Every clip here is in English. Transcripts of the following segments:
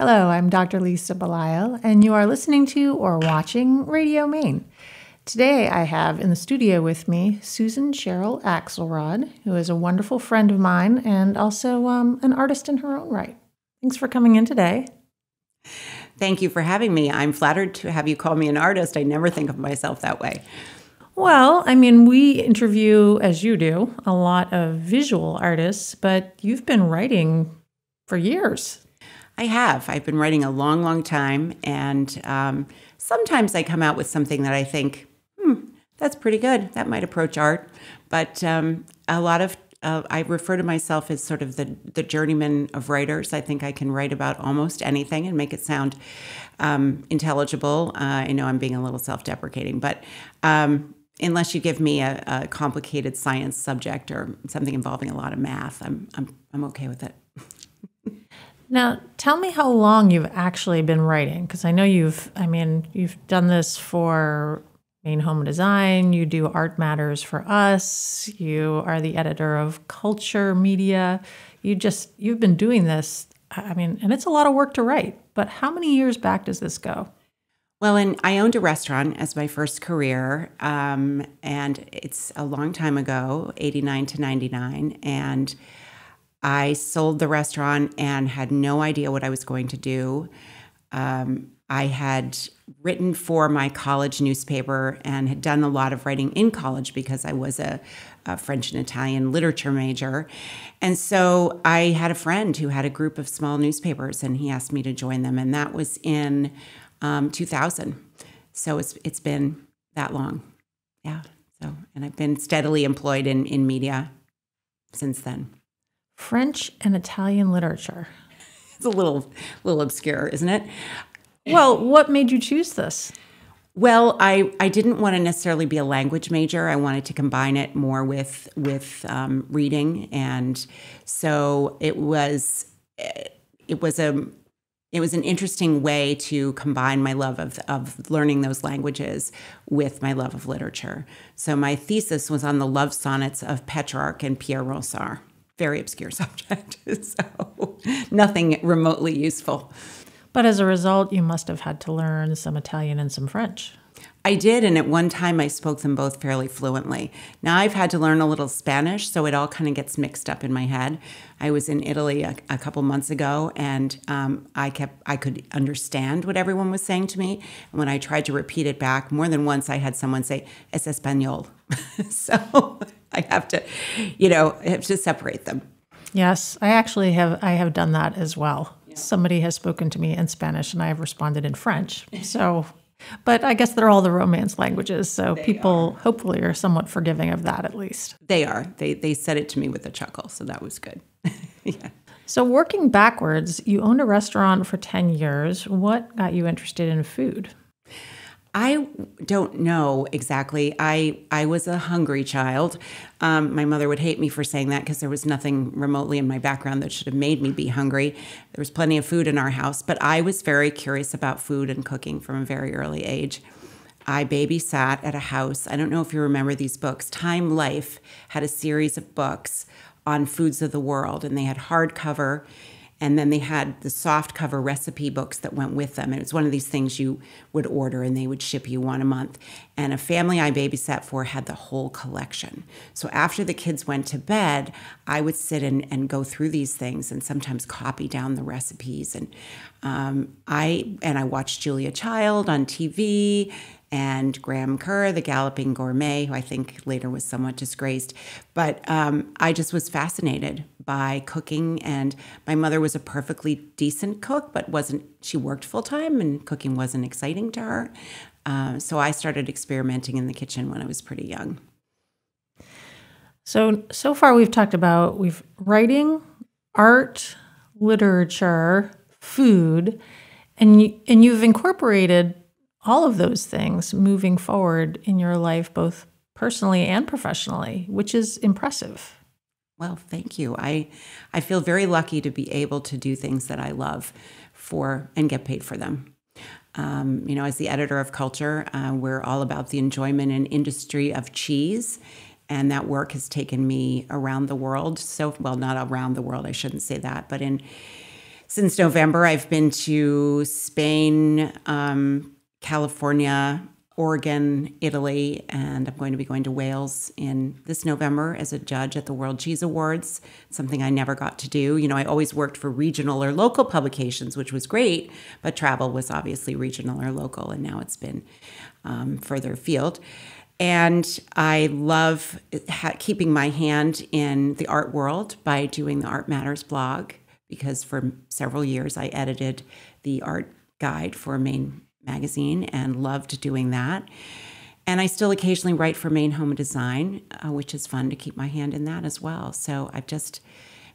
Hello, I'm Dr. Lisa Belisle, and you are listening to or watching Radio Maine. Today I have in the studio with me Susan Sherrill Axelrod, who is a wonderful friend of mine and also an artist in her own right. Thanks for coming in today. Thank you for having me. I'm flattered to have you call me an artist. I never think of myself that way. Well, I mean, we interview, as you do, a lot of visual artists, but you've been writing for years. I have. I've been writing a long, long time, and sometimes I come out with something that I think, that's pretty good. That might approach art. But a lot of, I refer to myself as sort of the journeyman of writers. I think I can write about almost anything and make it sound intelligible. I know I'm being a little self-deprecating, but unless you give me a complicated science subject or something involving a lot of math, I'm okay with it. Now, tell me how long you've actually been writing, because I know you've done this for Maine Home Design, you do Art Matters for Us, you are the editor of Culture Media. You've been doing this, and it's a lot of work to write, but how many years back does this go? Well, I owned a restaurant as my first career, and it's a long time ago, 89 to 99, and I sold the restaurant and had no idea what I was going to do. I had written for my college newspaper and had done a lot of writing in college because I was a French and Italian literature major. And so I had a friend who had a group of small newspapers, and he asked me to join them, and that was in 2000. So it's been that long. Yeah. And I've been steadily employed in media since then. French and Italian literature. It's a little obscure, isn't it? Well, what made you choose this? Well, I didn't want to necessarily be a language major. I wanted to combine it more with reading, and so it was an interesting way to combine my love of learning those languages with my love of literature. So my thesis was on the love sonnets of Petrarch and Pierre Ronsard. Very obscure subject, so nothing remotely useful. But as a result, you must have had to learn some Italian and some French. I did, and at one time I spoke them both fairly fluently. Now I've had to learn a little Spanish, so it all kind of gets mixed up in my head. I was in Italy a couple months ago, and I could understand what everyone was saying to me. And when I tried to repeat it back, more than once I had someone say, "Es español." So I have to separate them. Yes, I have done that as well. Yeah. Somebody has spoken to me in Spanish, and I have responded in French. So, but I guess they're all the Romance languages, so people hopefully are somewhat forgiving of that at least. They are. They said it to me with a chuckle, so that was good. Yeah. So working backwards, you owned a restaurant for 10 years. What got you interested in food? I don't know exactly. I was a hungry child. My mother would hate me for saying that because there was nothing remotely in my background that should have made me be hungry. There was plenty of food in our house, but I was very curious about food and cooking from a very early age. I babysat at a house. I don't know if you remember these books. Time Life had a series of books on foods of the world, and they had hardcover, and then they had the soft cover recipe books that went with them. And it was one of these things you would order and they would ship you one a month. And a family I babysat for had the whole collection. So after the kids went to bed, I would sit and go through these things and sometimes copy down the recipes. And I watched Julia Child on TV and Graham Kerr, the Galloping Gourmet, who I think later was somewhat disgraced. But I just was fascinated by cooking, and my mother was a perfectly decent cook, but she worked full-time, and cooking wasn't exciting to her. So I started experimenting in the kitchen when I was pretty young. So far we've talked about writing, art, literature, food, and you've incorporated all of those things moving forward in your life, both personally and professionally, which is impressive. Well, thank you. I feel very lucky to be able to do things that I love and get paid for them. As the editor of Culture, we're all about the enjoyment and industry of cheese. And that work has taken me around the world. Not around the world, I shouldn't say that, but in Since November, I've been to Spain, California, Oregon, Italy, and I'm going to be going to Wales in this November as a judge at the World Cheese Awards, something I never got to do. You know, I always worked for regional or local publications, which was great, but travel was obviously regional or local, and now it's been further afield. And I love keeping my hand in the art world by doing the Art Matters blog, because for several years I edited the art guide for Maine magazine and loved doing that. And I still occasionally write for Maine Home and Design, which is fun to keep my hand in that as well. So I've just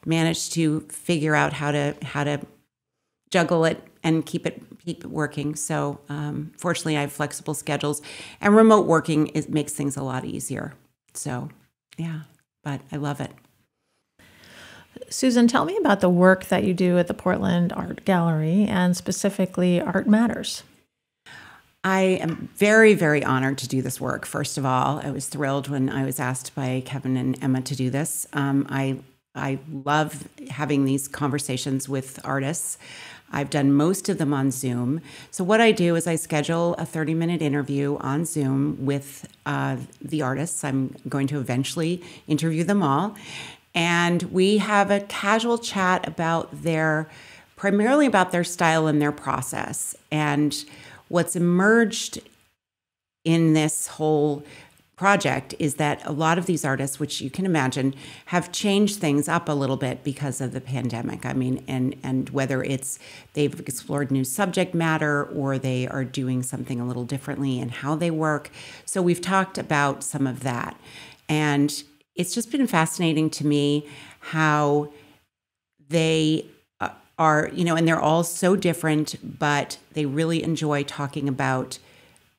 managed to figure out how to juggle it and keep it working. So fortunately, I have flexible schedules, and remote working makes things a lot easier. So yeah, but I love it. Susan, tell me about the work that you do at the Portland Art Gallery, and specifically Art Matters. I am very, very honored to do this work. First of all, I was thrilled when I was asked by Kevin and Emma to do this. I love having these conversations with artists. I've done most of them on Zoom. So what I do is I schedule a 30-minute interview on Zoom with the artists. I'm going to eventually interview them all. And we have a casual chat primarily about their style and their process. And what's emerged in this whole project is that a lot of these artists, which you can imagine, have changed things up a little bit because of the pandemic. I mean, and whether it's they've explored new subject matter or they are doing something a little differently in how they work. So we've talked about some of that. And it's just been fascinating to me how they are, and they're all so different, but they really enjoy talking about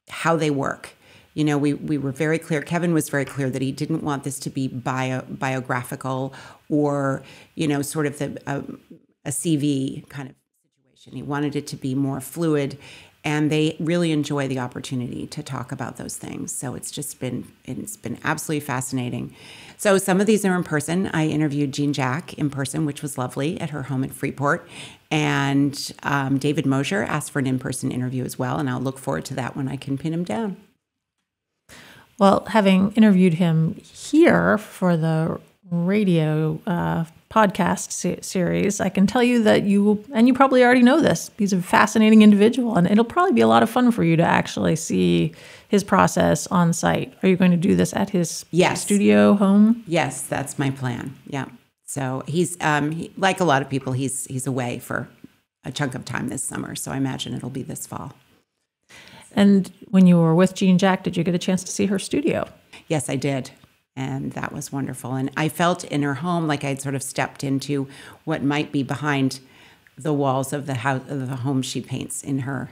how they work. We were very clear. Kevin was very clear that he didn't want this to be biographical or, sort of a CV kind of situation. He wanted it to be more fluid, and they really enjoy the opportunity to talk about those things. So it's been absolutely fascinating. So some of these are in person. I interviewed Jean Jack in person, which was lovely, at her home in Freeport. And David Mosier asked for an in-person interview as well, and I'll look forward to that when I can pin him down. Well, having interviewed him here for the radio podcast series, I can tell you that you probably already know this, he's a fascinating individual, and it'll probably be a lot of fun for you to actually see his process on site. Are you going to do this at his studio home? Yes, that's my plan. Yeah. So he's like a lot of people, he's away for a chunk of time this summer. So I imagine it'll be this fall. And when you were with Jean Jack, did you get a chance to see her studio? Yes, I did. And that was wonderful. And I felt in her home like I'd sort of stepped into what might be behind the walls of the house, of the home she paints in her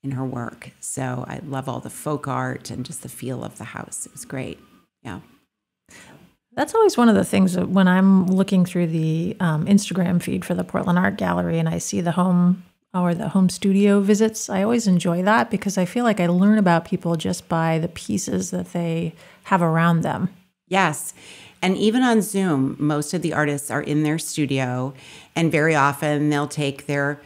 work. So I love all the folk art and just the feel of the house. It was great. Yeah. That's always one of the things that when I'm looking through the Instagram feed for the Portland Art Gallery and I see the home or the home studio visits, I always enjoy that because I feel like I learn about people just by the pieces that they have around them. Yes. And even on Zoom, most of the artists are in their studio, and very often they'll take their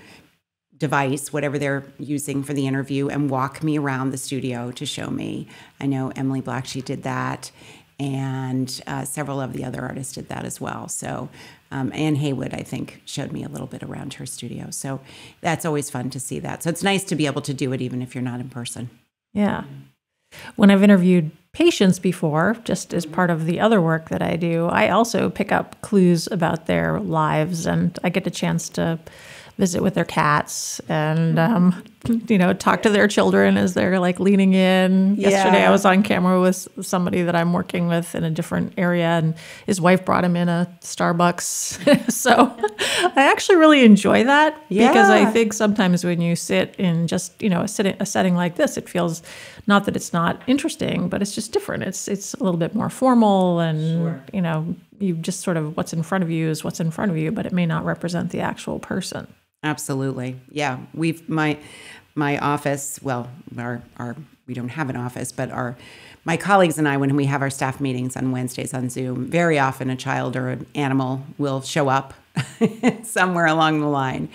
device, whatever they're using for the interview, and walk me around the studio to show me. I know Emily Black, she did that, and several of the other artists did that as well. So Anne Haywood, I think, showed me a little bit around her studio. So that's always fun to see that. So it's nice to be able to do it even if you're not in person. Yeah. When I've interviewed patients before, just as part of the other work that I do, I also pick up clues about their lives, and I get a chance to visit with their cats and, talk to their children as they're like leaning in. Yeah. Yesterday I was on camera with somebody that I'm working with in a different area, and his wife brought him in a Starbucks. So I actually really enjoy that because I think sometimes when you sit in just, a setting like this, it feels not that it's not interesting, but it's just different. It's a little bit more formal and, you just sort of what's in front of you is what's in front of you, but it may not represent the actual person. Absolutely. Yeah. my office, well, our we don't have an office, but my colleagues and I, when we have our staff meetings on Wednesdays on Zoom, very often a child or an animal will show up somewhere along the line.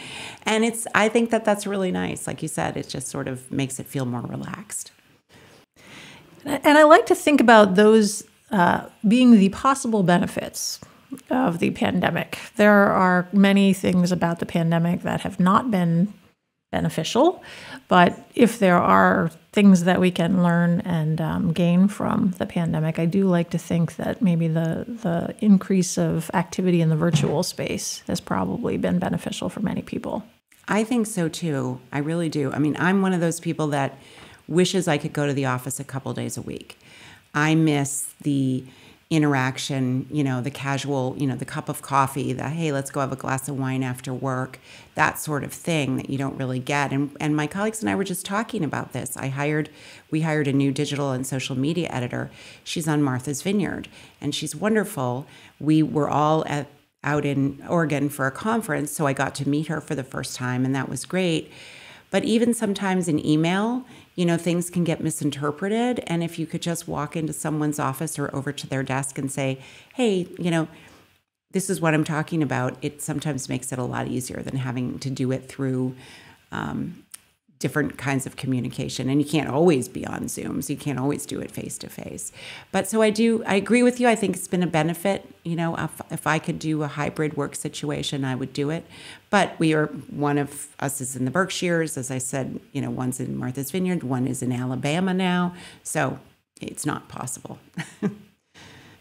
And I think that's really nice. Like you said, it just sort of makes it feel more relaxed. And I like to think about those being the possible benefits of the pandemic. There are many things about the pandemic that have not been beneficial, but if there are things that we can learn and gain from the pandemic, I do like to think that maybe the increase of activity in the virtual space has probably been beneficial for many people. I think so too. I really do. I mean, I'm one of those people that wishes I could go to the office a couple days a week. I miss the interaction, the casual, the cup of coffee, the, hey, let's go have a glass of wine after work, that sort of thing that you don't really get. And my colleagues and I were just talking about this. We hired a new digital and social media editor. She's on Martha's Vineyard, and she's wonderful. We were all out in Oregon for a conference, so I got to meet her for the first time, and that was great. But even sometimes in email, things can get misinterpreted. And if you could just walk into someone's office or over to their desk and say, hey, this is what I'm talking about, it sometimes makes it a lot easier than having to do it through different kinds of communication. And you can't always be on Zooms. You can't always do it face to face. But so I agree with you. I think it's been a benefit. If I could do a hybrid work situation, I would do it. But one of us is in the Berkshires. As I said, one's in Martha's Vineyard, one is in Alabama now. So it's not possible.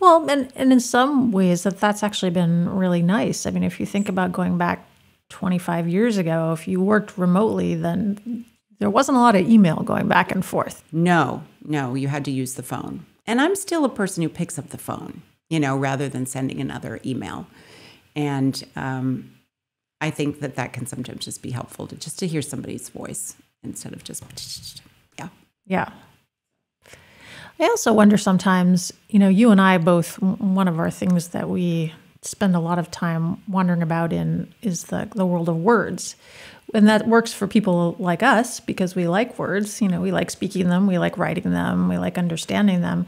Well, and in some ways that's actually been really nice. I mean, if you think about going back 25 years ago, if you worked remotely, then there wasn't a lot of email going back and forth. No, you had to use the phone. And I'm still a person who picks up the phone, rather than sending another email. And I think that can sometimes just be helpful to hear somebody's voice instead of just, yeah. Yeah. I also wonder sometimes, you and I both, one of our things that we spend a lot of time wondering about is the world of words. And that works for people like us because we like words. We like speaking them, we like writing them, we like understanding them.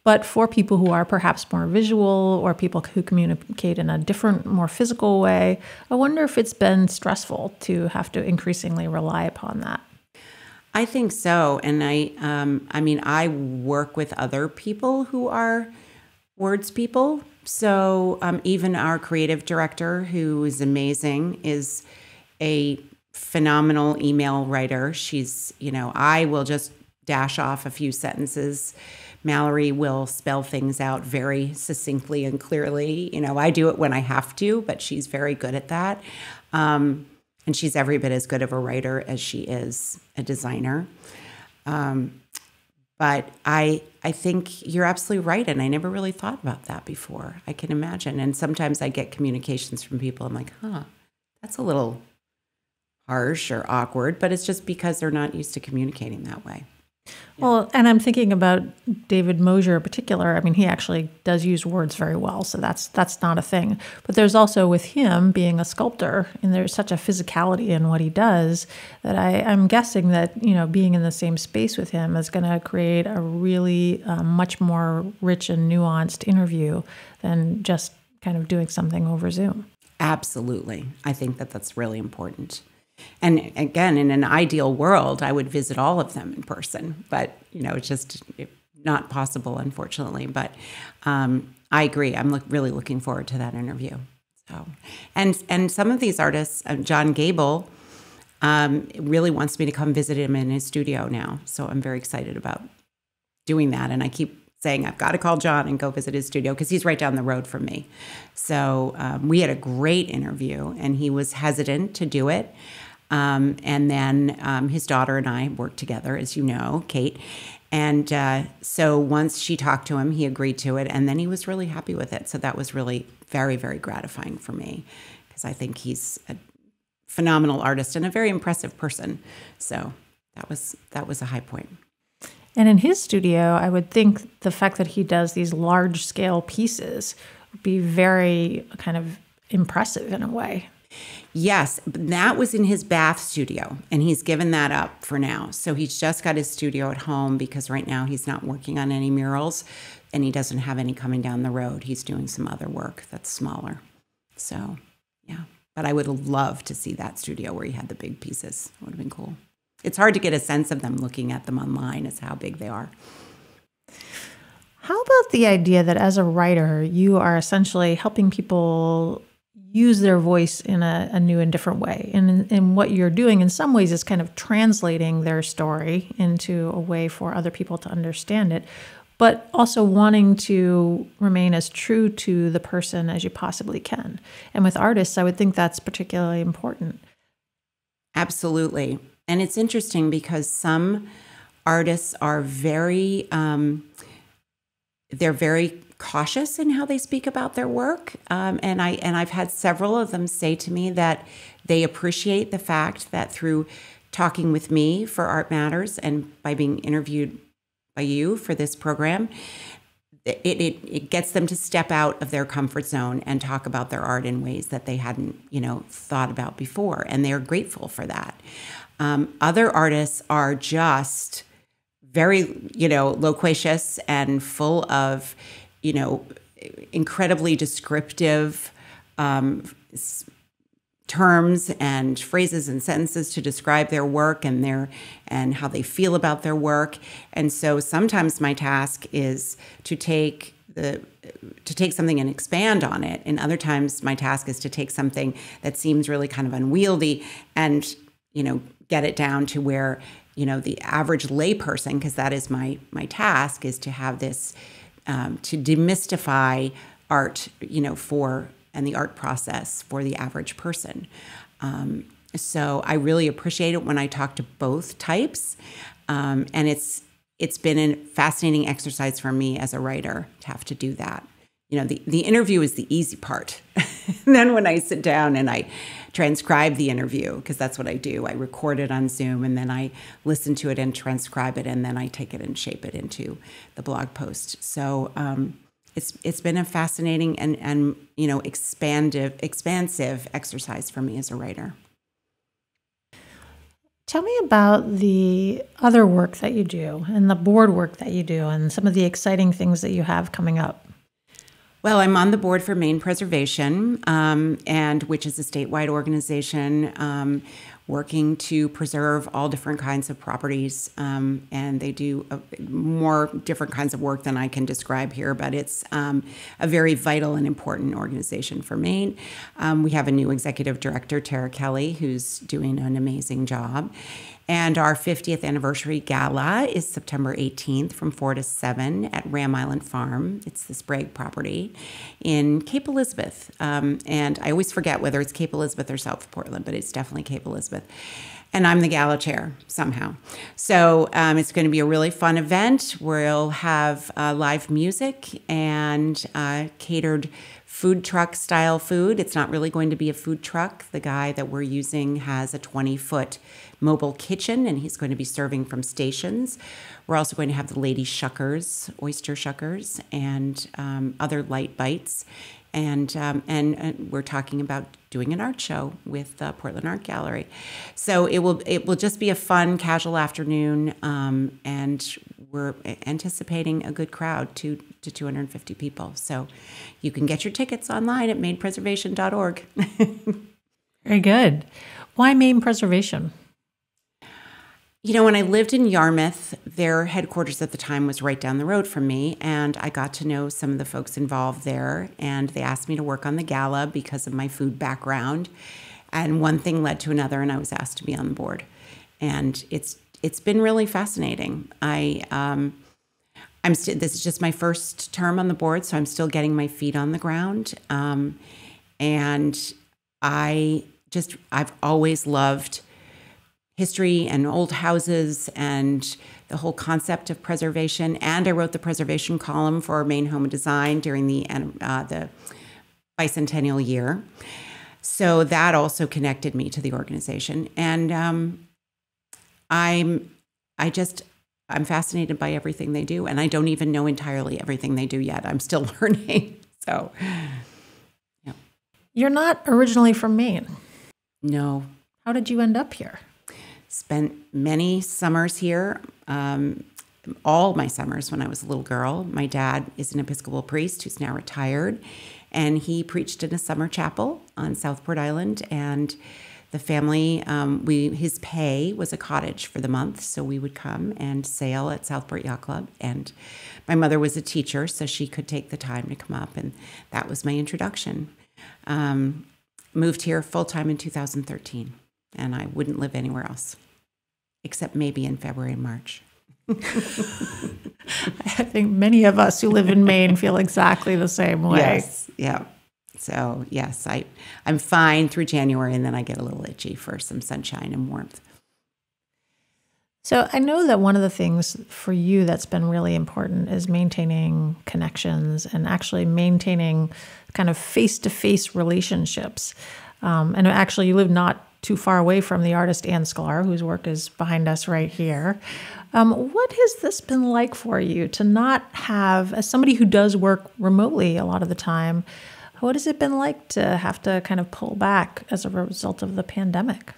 But for people who are perhaps more visual or people who communicate in a different, more physical way, I wonder if it's been stressful to have to increasingly rely upon that. I think so. And I work with other people who are words people. So even our creative director, who is amazing, is a phenomenal email writer. She's, I will just dash off a few sentences. Mallory will spell things out very succinctly and clearly. I do it when I have to, but she's very good at that. And she's every bit as good of a writer as she is a designer. But I think you're absolutely right, and I never really thought about that before. I can imagine. And sometimes I get communications from people, I'm like, that's a little harsh or awkward, but it's just because they're not used to communicating that way. Yeah. Well, and I'm thinking about David Mosier in particular. I mean, he actually does use words very well, so that's not a thing. But there's also with him being a sculptor, and there's such a physicality in what he does that I'm guessing that being in the same space with him is going to create a really much more rich and nuanced interview than just kind of doing something over Zoom. Absolutely, I think that's really important. And again, in an ideal world, I would visit all of them in person, but it's just not possible, unfortunately. But I agree. I'm really looking forward to that interview. So, and some of these artists, John Gable, really wants me to come visit him in his studio now. So I'm very excited about doing that. And I keep saying I've got to call John and go visit his studio because he's right down the road from me. So we had a great interview, and he was hesitant to do it. And then his daughter and I worked together, as you know, Kate. And so once she talked to him, he agreed to it. And then he was really happy with it. So that was really very, very gratifying for me because I think he's a phenomenal artist and a very impressive person. So that was a high point. And in his studio, I would think the fact that he does these large-scale pieces would be very kind of impressive in a way. Yes, but that was in his bath studio, and he's given that up for now. So he's just got his studio at home because right now he's not working on any murals, and he doesn't have any coming down the road. He's doing some other work that's smaller. So, yeah. But I would love to see that studio where he had the big pieces. It would have been cool. It's hard to get a sense of them looking at them online as how big they are. How about the idea that as a writer, you are essentially helping people use their voice in a new and different way? And what you're doing in some ways is kind of translating their story into a way for other people to understand it, but also wanting to remain as true to the person as you possibly can. And with artists, I would think that's particularly important. Absolutely. And it's interesting because some artists are they're very cautious in how they speak about their work. And I've had several of them say to me that they appreciate the fact that through talking with me for Art Matters and by being interviewed by you for this program, it gets them to step out of their comfort zone and talk about their art in ways that they hadn't, thought about before. And they're grateful for that. Other artists are just very, loquacious and full of, incredibly descriptive terms and phrases and sentences to describe their work and how they feel about their work. And so sometimes my task is to take something and expand on it. And other times my task is to take something that seems really kind of unwieldy and, get it down to where, the average layperson, because that is my task, is to have this, to demystify art, and the art process for the average person. So I really appreciate it when I talk to both types. And it's been a fascinating exercise for me as a writer to have to do that. The interview is the easy part. And then when I sit down and I transcribe the interview, because that's what I do, I record it on Zoom and then I listen to it and transcribe it, and then I take it and shape it into the blog post. So it's been a fascinating and expansive exercise for me as a writer. Tell me about the other work that you do and the board work that you do and some of the exciting things that you have coming up. Well, I'm on the board for Maine Preservation, and which is a statewide organization working to preserve all different kinds of properties. And they do more different kinds of work than I can describe here, but it's a very vital and important organization for Maine. We have a new executive director, Tara Kelly, who's doing an amazing job. And our 50th anniversary gala is September 18th from 4 to 7 at Ram Island Farm. It's the Sprague property in Cape Elizabeth. And I always forget whether it's Cape Elizabeth or South Portland, but it's definitely Cape Elizabeth. And I'm the gala chair somehow. So it's going to be a really fun event. We'll have live music and catered food truck style food. It's not really going to be a food truck. The guy that we're using has a 20-foot mobile kitchen, and he's going to be serving from stations. We're also going to have the lady shuckers, oyster shuckers, and other light bites. And we're talking about doing an art show with the Portland Art Gallery. So it will just be a fun, casual afternoon, and we're anticipating a good crowd, 200 to 250 people. So you can get your tickets online at mainepreservation.org. Very good. Why Maine Preservation? When I lived in Yarmouth, their headquarters at the time was right down the road from me, and I got to know some of the folks involved there, and they asked me to work on the gala because of my food background. And one thing led to another, and I was asked to be on the board. And it's been really fascinating. This is just my first term on the board, so I'm still getting my feet on the ground. And I've always loved history and old houses and the whole concept of preservation. And I wrote the preservation column for Maine Home and Design during the bicentennial year. So that also connected me to the organization. And I'm fascinated by everything they do. And I don't even know entirely everything they do yet. I'm still learning. So, yeah. You're not originally from Maine. No. How did you end up here? Spent many summers here, all my summers when I was a little girl. My dad is an Episcopal priest who's now retired, and he preached in a summer chapel on Southport Island. And the family, his pay was a cottage for the month, so we would come and sail at Southport Yacht Club. And my mother was a teacher, so she could take the time to come up, and that was my introduction. Moved here full-time in 2013, and I wouldn't live anywhere else, except maybe in February and March. I think many of us who live in Maine feel exactly the same way. Yes, yeah. So, yes, I'm fine through January, and then I get a little itchy for some sunshine and warmth. So I know that one of the things for you that's been really important is maintaining connections and actually maintaining kind of face-to-face relationships. And actually, you live not too far away from the artist Ann Sklar, whose work is behind us right here. What has this been like for you to not have, as somebody who does work remotely a lot of the time, what has it been like to have to kind of pull back as a result of the pandemic?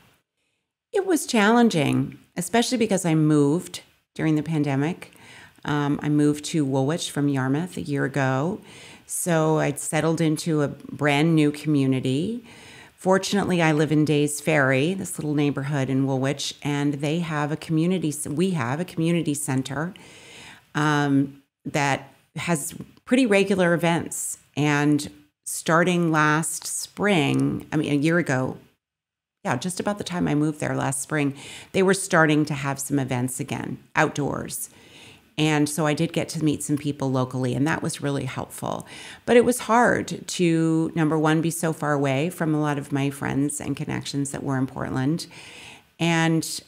It was challenging, especially because I moved during the pandemic. I moved to Woolwich from Yarmouth a year ago. So I'd settled into a brand new community. Fortunately, I live in Days Ferry, this little neighborhood in Woolwich, and we have a community center that has pretty regular events. And starting last spring, a year ago, just about the time I moved there last spring, they were starting to have some events again, outdoors. And so I did get to meet some people locally, and that was really helpful. But it was hard to, number one, be so far away from a lot of my friends and connections that were in Portland. And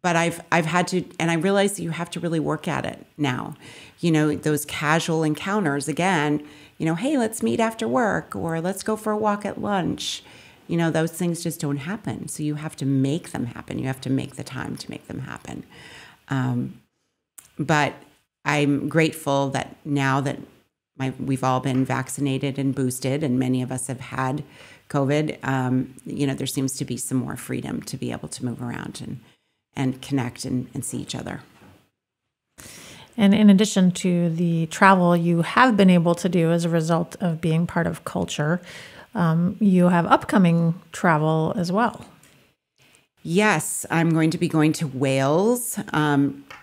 but I've had to, and I realized that you have to really work at it now. Those casual encounters again, hey, let's meet after work, or let's go for a walk at lunch. Those things just don't happen. So you have to make them happen. You have to make the time to make them happen. But I'm grateful that now that we've all been vaccinated and boosted, and many of us have had COVID, there seems to be some more freedom to be able to move around and connect and see each other. And in addition to the travel you have been able to do as a result of being part of culture, you have upcoming travel as well. Yes, I'm going to be going to Wales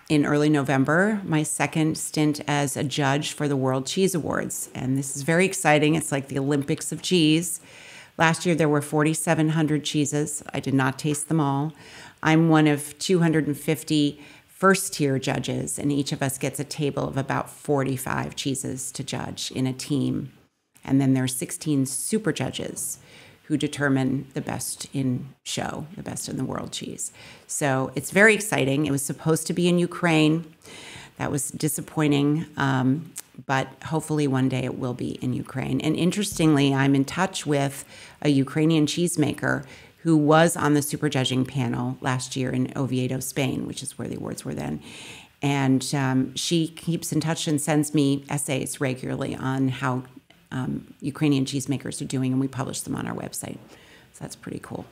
in early November, my second stint as a judge for the World Cheese Awards. And this is very exciting. It's like the Olympics of cheese. Last year, there were 4,700 cheeses. I did not taste them all. I'm one of 250 first-tier judges, and each of us gets a table of about 45 cheeses to judge in a team. And then there are 16 super judges who determine the best in show, the best in the world cheese. So it's very exciting. It was supposed to be in Ukraine. That was disappointing, but hopefully one day it will be in Ukraine. And interestingly, I'm in touch with a Ukrainian cheesemaker who was on the super judging panel last year in Oviedo, Spain, which is where the awards were then. And she keeps in touch and sends me essays regularly on how Ukrainian cheesemakers are doing, and we publish them on our website. So that's pretty cool.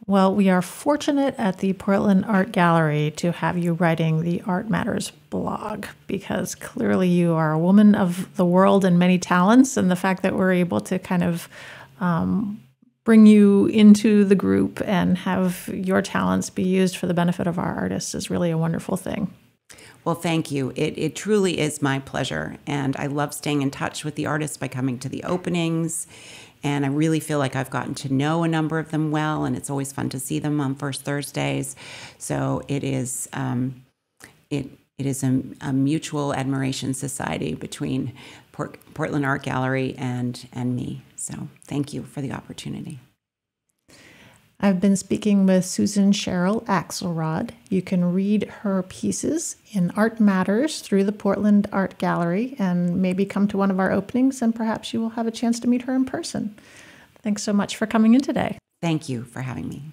Well, we are fortunate at the Portland Art Gallery to have you writing the Art Matters blog, because clearly you are a woman of the world and many talents, and the fact that we're able to kind of bring you into the group and have your talents be used for the benefit of our artists is really a wonderful thing. Well, thank you. It truly is my pleasure. And I love staying in touch with the artists by coming to the openings. And I really feel like I've gotten to know a number of them well. And it's always fun to see them on First Thursdays. So it is a mutual admiration society between Portland Art Gallery and me. So thank you for the opportunity. I've been speaking with Susan Sherrill Axelrod. You can read her pieces in Art Matters through the Portland Art Gallery and maybe come to one of our openings, and perhaps you will have a chance to meet her in person. Thanks so much for coming in today. Thank you for having me.